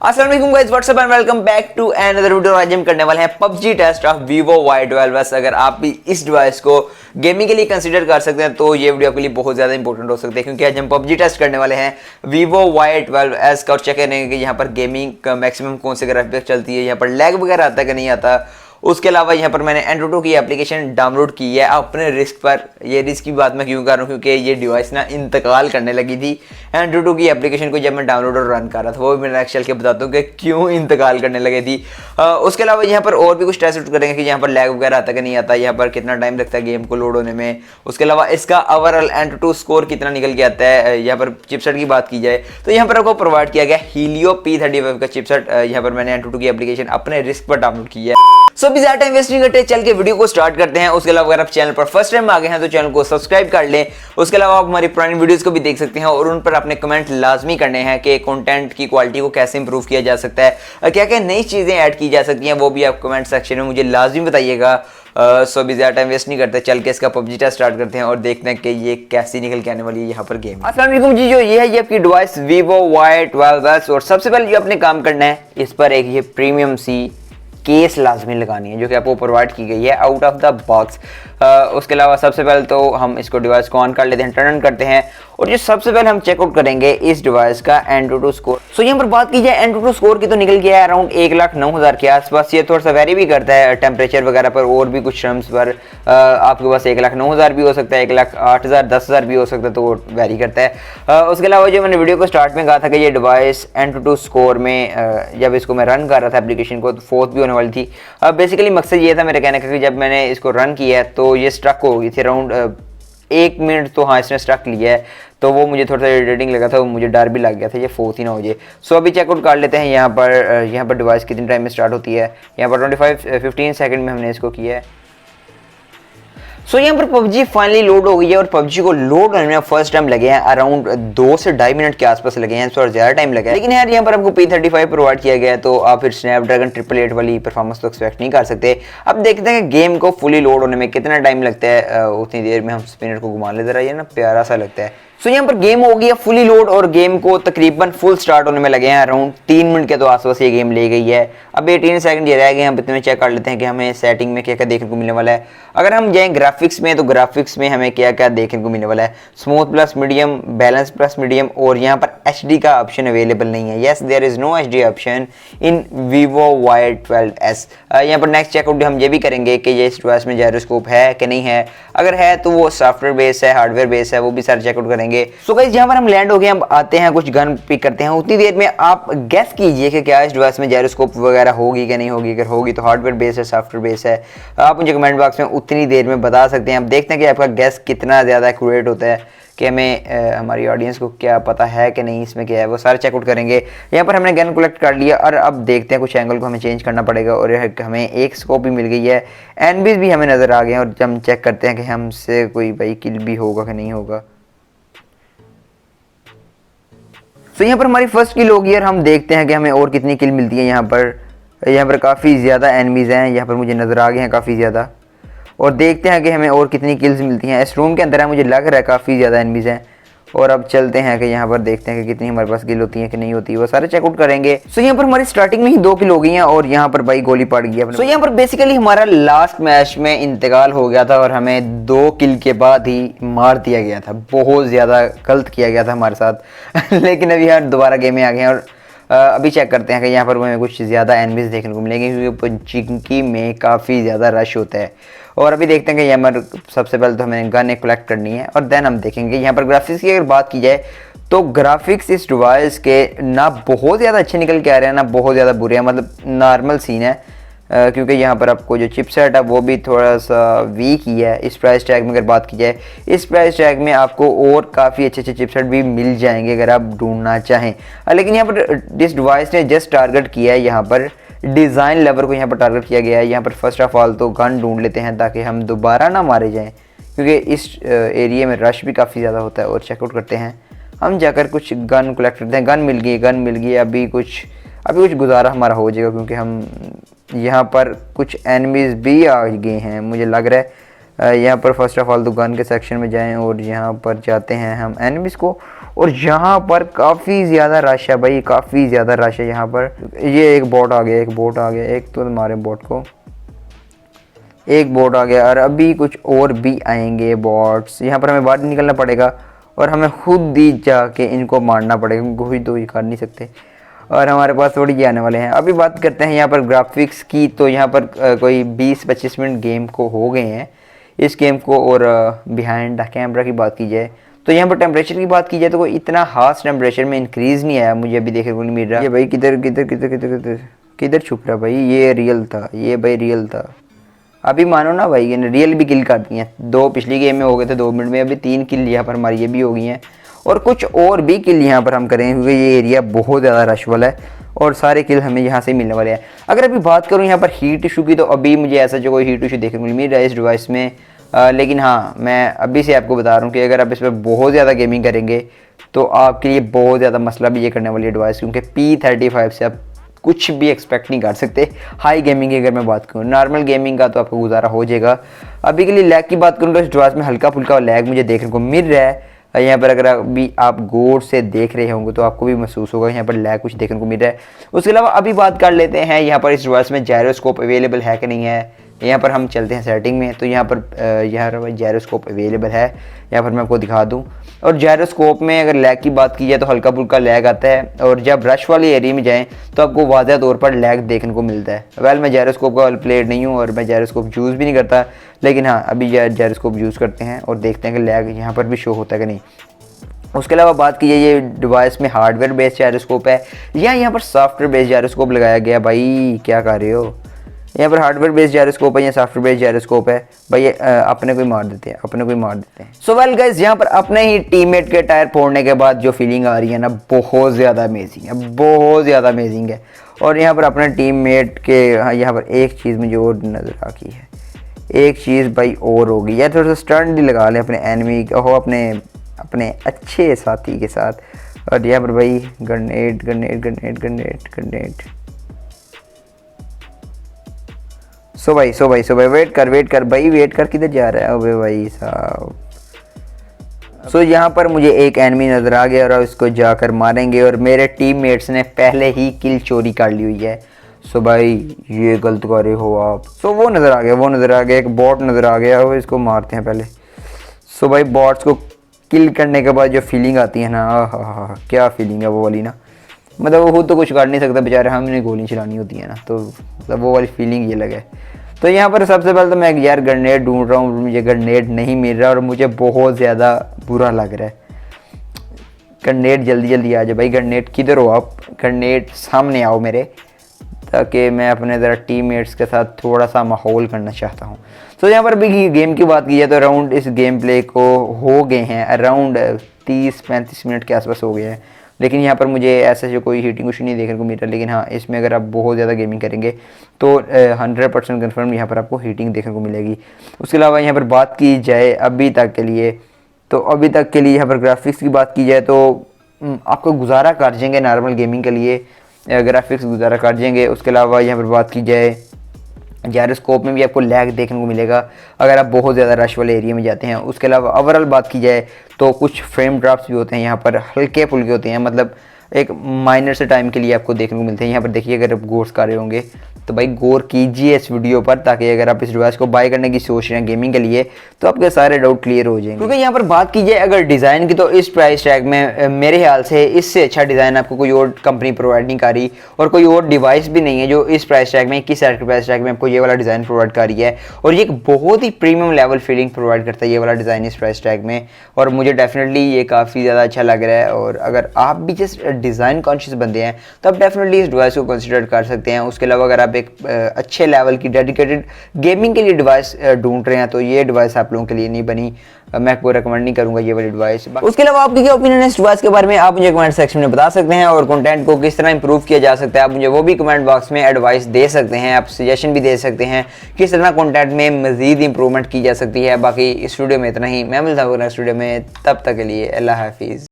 अस्सलाम वालेकुम guys, what's up and welcome back to another video. आज हम करने वाले हैं PUBG test of Vivo Y12s। अगर आप भी इस डिवाइस को गेमिंग के लिए कंसीडर कर सकते हैं तो ये वीडियो आपके लिए बहुत ज़्यादा इंपॉर्टेंट हो सकता है, क्योंकि आज हम पबजी टेस्ट करने वाले हैं Vivo Y12s का और चेक करेंगे कि यहाँ पर गेमिंग का मैक्सिमम कौन से ग्राफिक्स चलती है, यहाँ पर लैग वगैरह आता है कि नहीं आता। उसके अलावा यहाँ पर मैंने एंटूटू की एप्लीकेशन डाउनलोड की है अपने रिस्क पर। ये रिस्क की बात मैं क्यों कर रहा हूँ, क्योंकि ये डिवाइस ना इंतकाल करने लगी थी। एंटूटू की एप्लीकेशन को जब मैं डाउनलोड और रन कर रहा था, वो भी मैं नेक्स्ट चल के बताता हूँ कि क्यों इंतकाल करने लगी थी। उसके अलावा यहाँ पर और भी कुछ टेस्ट करेंगे कि यहाँ पर लैग वगैरह आता कि नहीं आता, यहाँ पर कितना टाइम लगता है गेम को लोड होने में। उसके अलावा इसका ओवरऑल एंटूटू स्कोर कितना निकल के आता है। यहाँ पर चिपसेट की बात की जाए तो यहाँ पर आपको प्रोवाइड किया गया Helio P35 का चिपसेट। यहाँ पर मैंने एंटूटू की एप्लीकेशन अपने रिस्क पर डाउनलोड की है। सो अभी ज़्यादा टाइम वेस्ट नहीं करते, चल के वीडियो को स्टार्ट करते हैं। उसके अलावा अगर आप चैनल पर फर्स्ट टाइम आ गए हैं तो चैनल को सब्सक्राइब कर लें। उसके अलावा आप हमारी पुरानी वीडियोस को भी देख सकते हैं और उन पर अपने कमेंट लाजमी करने हैं कि कंटेंट की क्वालिटी को कैसे इंप्रूव किया जा सकता है, क्या क्या नई चीज़ें ऐड की जा सकती हैं, वो भी आप कमेंट सेक्शन में मुझे लाजमी बताइएगा। सो अभी ज़्यादा टाइम वेस्ट नहीं करते, चल के इसका पबजी टेस्ट स्टार्ट करते हैं और देखते हैं कि ये कैसी निकल के आने वाली है यहाँ पर गेम। अस्सलाम वालेकुम जी, जो ये है ये आपकी डिवाइस Vivo Y12s। और सबसे पहले जो आपने काम करना है, इस पर एक ये प्रीमियम सी केस लाजमी लगानी है जो कि आपको प्रोवाइड की गई है आउट ऑफ द बॉक्स। उसके अलावा सबसे पहले तो हम इसको डिवाइस को ऑन कर लेते हैं, टर्न ऑन करते हैं और जो सबसे पहले हम चेकआउट करेंगे इस डिवाइस का एंटूटू स्कोर। सो यहाँ पर बात की जाए एंटूटू स्कोर की तो निकल गया है अराउंड 1,09,000 के आसपास। ये थोड़ा सा वेरी भी करता है टेम्परेचर वगैरह पर और भी कुछ टर्म्स पर। आपके पास 1,09,000 भी हो सकता है, 1,08,000, 10,000 भी हो सकता है, तो वो वेरी करता है। उसके अलावा जो मैंने वीडियो को स्टार्ट में कहा था कि ये डिवाइस एंटूटू स्कोर में जब इसको मैं रन कर रहा था एप्लीकेशन को, तो 4th भी होने वाली थी। बेसिकली मकसद ये था मेरे कहने का कि जब मैंने इसको रन किया है तो ये स्ट्रक हो गई थी अराउंड 1 मिनट। तो हाँ, इसने स्ट्रक लिया है, तो वो मुझे थोड़ा सा इरिटेटिंग लगा था, वो मुझे डर भी लग गया था ये 4th ही ना हो जाए। सो अभी चेकआउट कर लेते हैं यहाँ पर डिवाइस कितने टाइम में स्टार्ट होती है। यहाँ पर 15 सेकंड में हमने इसको किया है। सो यहाँ पर पबजी फाइनली लोड हो गई है और पबजी को लोड होने में फर्स्ट टाइम लगे हैं अराउंड 2 से 2.5 मिनट के आसपास लगे हैं, थोड़ा ज़्यादा टाइम लगा है। लेकिन यार यहाँ पर आपको P35 प्रोवाइड किया गया है, तो आप फिर स्नैपड्रैगन 888 वाली परफॉर्मेंस तो एक्सपेक्ट नहीं कर सकते। अब देखते हैं कि गेम को फुली लोड होने में कितना टाइम लगता है। उतनी देर में हम स्पिनर को घुमा लेते रहिए ना, प्यारा सा लगता है। सो यहाँ पर गेम हो गया फुली लोड और गेम को तकरीबन फुल स्टार्ट होने में लगे हैं अराउंड 3 मिनट के तो आसपास ये गेम ले गई है। अब 18 सेकंड ये रह गए हैं, हम इतने में चेक कर लेते हैं कि हमें सेटिंग में क्या क्या देखने को मिलने वाला है। अगर हम जाएं ग्राफिक्स में तो ग्राफिक्स में हमें क्या क्या देखने को मिलने वाला है। Smooth plus medium, balance plus medium, और यहाँ पर HD का ऑप्शन अवेलेबल नहीं है। Yes, there is no HD option in Vivo Y12s। यहाँ पर नेक्स्ट चेकआउट हम ये भी करेंगे कि ये इस डिवाइस में जायरोस्कोप है कि नहीं है। अगर है तो वो सॉफ्टवेयर बेस है, हार्डवेयर बेस है, वो भी सारे चेकआउट करेंगे। सो गाइस, यहाँ पर हम लैंड हो गए, हम आते हैं कुछ गन पिक करते हैं। उतनी देर में आप गैस कीजिए कि क्या इस डिवाइस में जायरोस्कोप वगैरह होगी कि नहीं होगी। अगर होगी तो हार्डवेयर बेस है, सॉफ्टवेयर बेस है, आप मुझे कमेंट बॉक्स में उतनी देर में बता सकते हैं। अब देखते हैं कि आपका गैस कितना ज़्यादा एक्यूरेट होता है, कि हमें हमारी ऑडियंस को क्या पता है कि नहीं इसमें क्या है, वो सारे चेकआउट करेंगे। यहाँ पर हमने गन कलेक्ट कर लिया और अब देखते हैं कुछ एंगल को हमें चेंज करना पड़ेगा। और हमें एक स्कोप भी मिल गई है, एनबीज भी हमें नज़र आ गए हैं। और हम चेक करते हैं कि हमसे कोई भाई किल भी होगा कि नहीं होगा। तो यहाँ पर हमारी फर्स्ट किल होगी और हम देखते हैं कि हमें और कितनी किल मिलती है। यहाँ पर काफ़ी ज़्यादा एनिमीज़ हैं, यहाँ पर मुझे नज़र आ गए हैं काफ़ी ज़्यादा। और देखते हैं कि हमें और कितनी किल्स मिलती हैं। इस रूम के अंदर है, मुझे लग रहा है काफ़ी ज़्यादा एनिमीज़ हैं। और अब चलते हैं कि यहाँ पर देखते हैं कि कितनी हमारे पास किल होती हैं कि नहीं होती, वो सारे चेकआउट करेंगे। सो यहाँ पर हमारी स्टार्टिंग में ही 2 किल हो गई हैं और यहाँ पर भाई गोली पड़ गई है। सो यहाँ पर बेसिकली हमारा लास्ट मैच में इंतकाल हो गया था और हमें 2 किल के बाद ही मार दिया गया था। बहुत ज़्यादा गलत किया गया था हमारे साथ लेकिन अभी यहाँ दोबारा गेम में आ गए हैं और अभी चेक करते हैं कि यहाँ पर हमें कुछ ज़्यादा एनिमीज देखने को मिलेंगे, क्योंकि चिंकी में काफ़ी ज़्यादा रश होता है। और अभी देखते हैं कि यहाँ पर सबसे पहले तो हमें गन एक कलेक्ट करनी है और देन हम देखेंगे। यहाँ पर ग्राफिक्स की अगर बात की जाए तो ग्राफिक्स इस डिवाइस के ना बहुत ज़्यादा अच्छे निकल के आ रहे हैं, ना बहुत ज़्यादा बुरे हैं, मतलब नॉर्मल सीन है। क्योंकि यहाँ पर आपको जो चिपसेट है वो भी थोड़ा सा वीक ही है। इस प्राइस टैग में अगर बात की जाए, इस प्राइस टैग में आपको और काफ़ी अच्छे अच्छे चिपसेट भी मिल जाएंगे अगर आप ढूंढना चाहें। लेकिन यहाँ पर इस डिवाइस ने जस्ट टारगेट किया है, यहाँ पर डिज़ाइन लेवल को यहाँ पर टारगेट किया गया है। यहाँ पर फर्स्ट ऑफ ऑल तो गन ढूंढ लेते हैं ताकि हम दोबारा ना मारे जाएँ, क्योंकि इस एरिया में रश भी काफ़ी ज़्यादा होता है। और चेकआउट करते हैं, हम जाकर कुछ गन कलेक्ट करते हैं। गन मिल गई। अभी कुछ गुजारा हमारा हो जाएगा, क्योंकि हम यहाँ पर कुछ एनिमीज़ भी आ गए हैं मुझे लग रहा है। यहाँ पर फर्स्ट ऑफ ऑल दुकान के सेक्शन में जाएं और यहाँ पर जाते हैं हम एनिमीज़ को, और यहाँ पर काफ़ी ज़्यादा रश है भाई, काफ़ी ज़्यादा रश है यहाँ पर। ये एक बोट आ गया, एक बोट आ गया, एक तो मारे बोट को, एक बोट आ गया और अभी कुछ और भी आएंगे बॉट्स। यहाँ पर हमें बाहर निकलना पड़ेगा और हमें खुद ही जाके इनको मारना पड़ेगा, क्योंकि खुद तो ये कर नहीं सकते और हमारे पास थोड़ी ही आने वाले हैं। अभी बात करते हैं यहाँ पर ग्राफिक्स की, तो यहाँ पर कोई 20-25 मिनट गेम को हो गए हैं इस गेम को। और बिहाइंड द कैमरा की बात की जाए तो यहाँ पर टेम्परेचर की बात की जाए तो कोई इतना खास टेम्परेचर में इंक्रीज़ नहीं आया, मुझे अभी देखने को नहीं मिल रहा। ये भाई किधर किधर किधर किधर किधर किधर छुप रहा भाई, ये रियल था, ये भाई रियल था। अभी मानो ना भाई, रियल भी किल कर दी हैं। 2 पिछली गेम में हो गए थे 2 मिनट में, अभी 3 किल यहाँ पर हमारी ये भी हो गई हैं और कुछ और भी किल यहाँ पर हम करेंगे, क्योंकि ये एरिया बहुत ज़्यादा रश वाला है और सारे किल हमें यहाँ से मिलने वाले हैं। अगर अभी बात करूँ यहाँ पर हीट इशू की, तो अभी मुझे ऐसा जो कोई हीट इशू देखने को मिल रहा है इस डिवाइस में। लेकिन हाँ, मैं अभी से आपको बता रहा हूँ कि अगर आप इस पर बहुत ज़्यादा गेमिंग करेंगे तो आपके लिए बहुत ज़्यादा मसला भी ये करने वाली है डिवाइस, क्योंकि P35 से आप कुछ भी एक्सपेक्ट नहीं कर सकते। हाई गेमिंग की अगर मैं बात करूँ, नॉर्मल गेमिंग का तो आपको गुजारा हो जाएगा। अभी के लिए लैग की बात करूँ तो इस डिवाइस में हल्का फुल्का लैग मुझे देखने को मिल रहा है। यहाँ पर अगर अभी आप गौर से देख रहे होंगे तो आपको भी महसूस होगा यहाँ पर लैग कुछ देखने को मिल रहा है। उसके अलावा अभी बात कर लेते हैं यहाँ पर इस डिवाइस में जायरोस्कोप अवेलेबल है कि नहीं है। यहाँ पर हम चलते हैं सेटिंग में, तो यहाँ पर जायरोस्कोप अवेलेबल है, यहाँ पर मैं आपको दिखा दूँ। और जायरोस्कोप में अगर लैग की बात की जाए तो हल्का फुल्का लैग आता है, और जब रश वाले एरिया में जाएं तो आपको वाज़ह तौर पर लैग देखने को मिलता है। वेल, मैं जायरोस्कोप का प्लेयर नहीं हूँ और मैं जायरोस्कोप यूज़ भी नहीं करता, लेकिन हाँ अभी जायरोस्कोप यूज़ करते हैं और देखते हैं कि लैग यहाँ पर भी शो होता है कि नहीं। उसके अलावा बात की जाए ये डिवाइस में हार्डवेयर बेस्ड जायरोस्कोप है या यहाँ पर सॉफ्टवेयर बेस्ड जायरोस्कोप लगाया गया। भाई क्या कर रहे हो, यहाँ पर हार्डवेयर बेस्ड जायरोस्कोप है या सॉफ्टवेयर बेस्ड जायरोस्कोप है भाई, अपने को ही मार देते हैं, अपने को ही मार देते हैं। सो वेल गाइस, यहाँ पर अपने ही टीममेट के टायर फोड़ने के बाद जो फीलिंग आ रही है ना, बहुत ज़्यादा अमेजिंग है, बहुत ज़्यादा अमेजिंग है। और यहाँ पर अपने टीममेट के यहाँ पर एक चीज़ मुझे और नज़र आ गई है, एक चीज़ भाई और होगी यार, थोड़ा सा स्टंट ही लगा लें अपने एनिमी हो, अपने अच्छे साथी के साथ। और यहाँ पर भाई grenade grenade grenade grenade grenade. So भाई वेट कर भाई, वेट कर, किधर जा रहा है अबे भाई साहब। सो यहाँ पर मुझे एक एनिमी नज़र आ गया और इसको जाकर मारेंगे, और मेरे टीममेट्स ने पहले ही किल चोरी कर ली हुई है। सो भाई ये गलत कर रहे हो आप। सो वो नज़र आ गया, एक बॉट नज़र आ गया, वो इसको मारते हैं पहले। सो भाई बॉट्स को किल करने के बाद जो फीलिंग आती है ना, हाँ क्या फीलिंग है वो वाली ना, मतलब वो खुद तो कुछ कर नहीं सकता बेचारे, हमने गोली चलानी होती है ना, तो मतलब वो वाली फीलिंग ये लगे। तो यहाँ पर सबसे पहले तो मैं यार ग्रेनेड ढूंढ रहा हूँ, मुझे ग्रेनेड नहीं मिल रहा और मुझे बहुत ज़्यादा बुरा लग रहा है। ग्रेनेड जल्दी जल्दी आ जाए भाई, ग्रेनेड किधर हो आप, ग्रेनेड सामने आओ मेरे, ताकि मैं अपने ज़रा टीममेट्स के साथ थोड़ा सा माहौल करना चाहता हूँ। तो यहाँ पर भी गेम की बात की जाए तो अराउंड इस गेम प्ले को हो गए हैं अराउंड 30-35 मिनट के आसपास हो गए हैं, लेकिन यहाँ पर मुझे ऐसा जो कोई हीटिंग इशू नहीं देखने को मिल रहा। लेकिन हाँ, इसमें अगर आप बहुत ज़्यादा गेमिंग करेंगे तो 100% कन्फर्म यहाँ पर आपको हीटिंग देखने को मिलेगी। उसके अलावा यहाँ पर बात की जाए अभी तक के लिए, तो अभी तक के लिए यहाँ पर ग्राफिक्स की बात की जाए तो आपको गुजारा कर जाएंगे नॉर्मल गेमिंग के लिए, ग्राफिक्स गुजारा कर जाएंगे। उसके अलावा यहाँ पर बात की जाए जायरोस्कोप में भी आपको लैग देखने को मिलेगा अगर आप बहुत ज़्यादा रश वाले एरिया में जाते हैं। उसके अलावा ओवरऑल बात की जाए तो कुछ फ्रेम ड्रॉप्स भी होते हैं यहाँ पर, हल्के फुल्के होते हैं, मतलब एक माइनर से टाइम के लिए आपको देखने को मिलते हैं। यहाँ पर देखिए, अगर आप गौर कर रहे होंगे तो भाई गौर कीजिए इस वीडियो पर, ताकि अगर आप इस डिवाइस को बाय करने की सोच रहे हैं गेमिंग के लिए तो आपके सारे डाउट क्लियर हो जाएंगे। क्योंकि यहाँ पर बात की जाए अगर डिज़ाइन की, तो इस प्राइस टैग में मेरे ख्याल से इससे अच्छा डिज़ाइन आपको कोई और कंपनी प्रोवाइड नहीं कर रही, और कोई और डिवाइस भी नहीं है जो इस प्राइस टैग में 21,000 के प्राइस टैग में आपको ये वाला डिज़ाइन प्रोवाइड कर रही है। और ये एक बहुत ही प्रीमियम लेवल फीलिंग प्रोवाइड करता है ये वाला डिज़ाइन इस प्राइस टैग में, और मुझे डेफिनेटली ये काफ़ी ज़्यादा अच्छा लग रहा है। और अगर आप भी जस्ट डिज़ाइन कॉन्शियस बंदे हैं तो आप डेफिनेटली इस डिवाइस को कंसिडर कर सकते हैं। उसके अलावा अगर आप एक अच्छे लेवल की डेडिकेटेड गेमिंग के लिए डिवाइस ढूंढ रहे हैं तो ये डिवाइस आप लोगों के लिए नहीं बनी, मैं आपको रेकमेंड नहीं करूंगा ये वाली डिवाइस। उसके अलावा आपकी क्या ओपिनियन है इस डिवाइस के बारे में, आप मुझे कमेंट सेक्शन में बता सकते हैं, और कंटेंट को किस तरह इंप्रूव किया जा सकता है आप मुझे वो भी कमेंट बॉक्स में एडवाइस दे सकते हैं, आप सजेशन भी दे सकते हैं किस तरह कंटेंट में मजीद इंप्रूवमेंट की जा सकती है। बाकी इस वीडियो में इतना ही, मैं मिलता हूँ नेक्स्ट वीडियो में, तब तक के लिए अल्लाह हाफिज़।